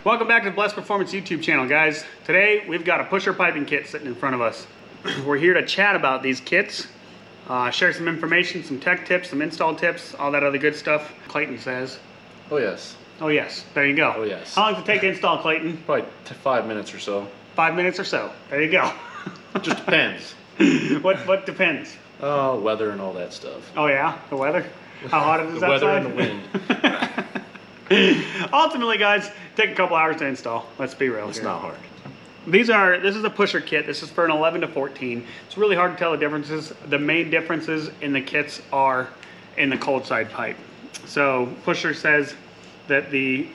Welcome back to the Blessed Performance YouTube channel, guys. Today we've got a pusher piping kit sitting in front of us. We're here to chat about these kits, share some information, some tech tips, some install tips, all that other good stuff. Clayton says. Oh yes. Oh yes, there you go. Oh yes. How long does it take to install, Clayton? Probably 5 minutes or so. 5 minutes or so. There you go. Just depends. What depends? Weather and all that stuff. Oh yeah, the weather? How hot is it The weather outside? and the wind. Ultimately, guys, take a couple hours to install. Let's be real. It's here. not hard. This is a pusher kit. This is for an 11 to 14. It's really hard to tell the differences. The main differences in the kits are in the cold side pipe. So pusher says that the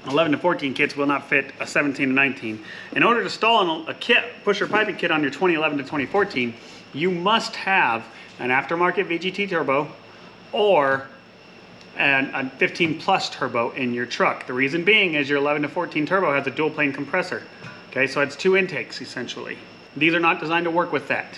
11 to 14 kits will not fit a 17 to 19. In order to install a kit, pusher piping kit on your 2011 to 2014, you must have an aftermarket VGT turbo or a 15 plus turbo in your truck. The reason being is your 11 to 14 turbo has a dual plane compressor. Okay, so it's 2 intakes essentially. These are not designed to work with that.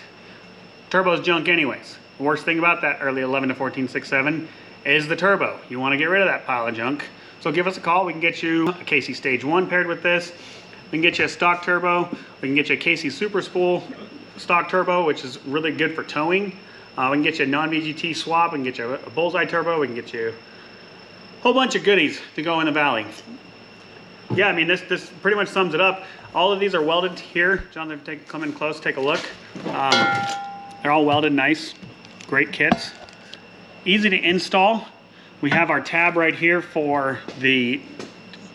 Turbo's junk anyways. The worst thing about that early 11 to 14 6.7 is the turbo. You want to get rid of that pile of junk. So give us a call. We can get you a KC Stage 1 paired with this. We can get you a stock turbo. We can get you a KC Super Spool stock turbo, which is really good for towing. We can get you a non-VGT swap. We can get you a bullseye turbo. We can get you a whole bunch of goodies to go in the valley. Yeah, I mean, this pretty much sums it up. All of these are welded here. John, come in close, take a look. They're all welded nice. Great kits. Easy to install. We have our tab right here for the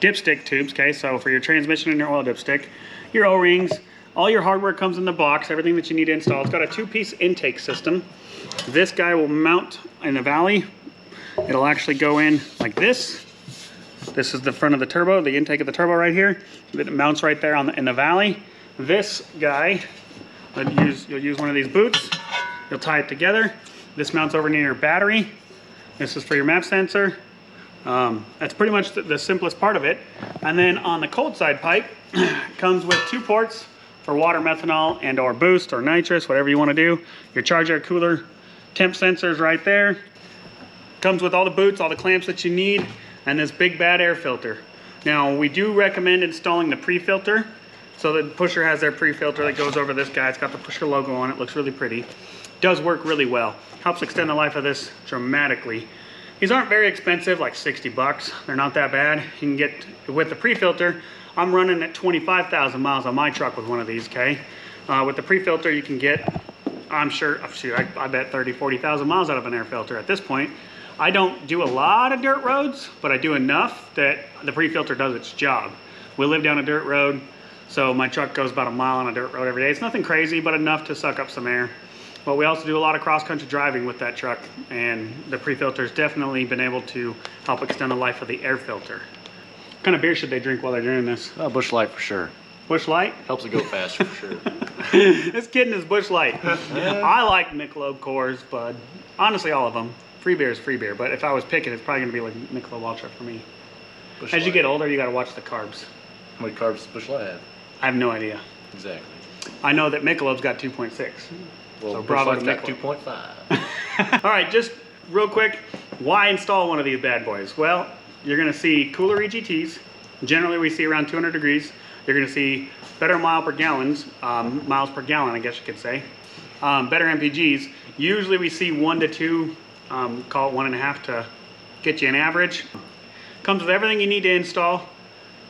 dipstick tubes, okay? So for your transmission and your oil dipstick, your O-rings, all your hardware comes in the box, everything that you need to install. It's got a 2-piece intake system. This guy will mount in the valley. It'll actually go in like this. This is the front of the turbo, the intake of the turbo right here. It mounts right there in the valley. This guy, you'll use one of these boots. You'll tie it together. This mounts over near your battery. This is for your map sensor. That's pretty much the simplest part of it. And then on the cold side pipe, comes with 2 ports for water, methanol, and or boost or nitrous, whatever you want to do. Your charger, cooler, temp sensors right there. Comes with all the boots, all the clamps that you need, and this big bad air filter. Now, we do recommend installing the pre-filter. So the pusher has their pre-filter that goes over this guy. It's got the pusher logo on it, looks really pretty. Does work really well. Helps extend the life of this dramatically. These aren't very expensive, like 60 bucks. They're not that bad. You can get, with the pre-filter, I'm running at 25,000 miles on my truck with one of these, okay? With the pre-filter, you can get, I'm sure, shoot, I bet 30, 40,000 miles out of an air filter at this point. I don't do a lot of dirt roads, but I do enough that the pre-filter does its job. We live down a dirt road, so my truck goes about a mile on a dirt road every day. It's nothing crazy, but enough to suck up some air. But we also do a lot of cross-country driving with that truck, and the pre-filter's definitely been able to help extend the life of the air filter. What kind of beer should they drink while they're doing this? Busch Light for sure. Busch Light? Helps it go faster for sure. This kid is Busch Light. I like Michelob, Coors, Bud. Honestly, all of them. Free beer is free beer, but if I was picking, it's probably going to be like Michelob Ultra for me. Busch As Light. you get older, you got to watch the carbs. How many carbs does Busch Light have? I have no idea. Exactly. I know that Michelob's got 2.6. Well, So Busch bravo Light's to got Michelob. 2.5. All right, just real quick, why install one of these bad boys? Well, you're going to see cooler EGTs. Generally, we see around 200 degrees. You're going to see better miles per gallon, I guess you could say. Better MPGs. Usually, we see 1 to 2. Call it 1.5 to get you an average. Comes with everything you need to install.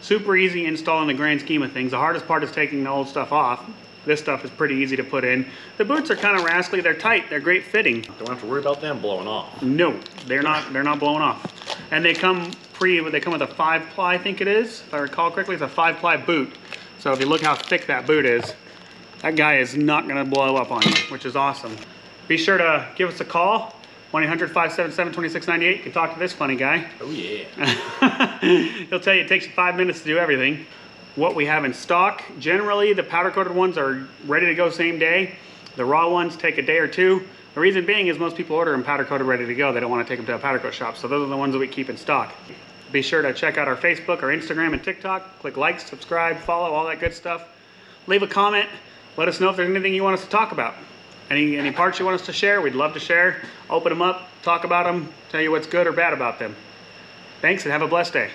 Super easy install in the grand scheme of things. The hardest part is taking the old stuff off. This stuff is pretty easy to put in. The boots are kind of rascally. They're tight. They're great fitting. Don't have to worry about them blowing off. No, they're not blowing off. And they come with a 5-ply, I think it is. If I recall correctly, it's a 5-ply boot. So if you look how thick that boot is, that guy is not going to blow up on you, which is awesome. Be sure to give us a call. 1-800-577-2698. You can talk to this funny guy. Oh yeah. He'll tell you it takes you 5 minutes to do everything. What we have in stock, generally the powder coated ones are ready to go same day. The raw ones take a day or 2. The reason being is most people order them powder coated ready to go. They don't want to take them to a powder coat shop. So those are the ones that we keep in stock. Be sure to check out our Facebook, our Instagram, and TikTok. Click like, subscribe, follow, all that good stuff. Leave a comment. Let us know if there's anything you want us to talk about. Any parts you want us to share, we'd love to share. Open them up, talk about them, tell you what's good or bad about them. Thanks and have a blessed day.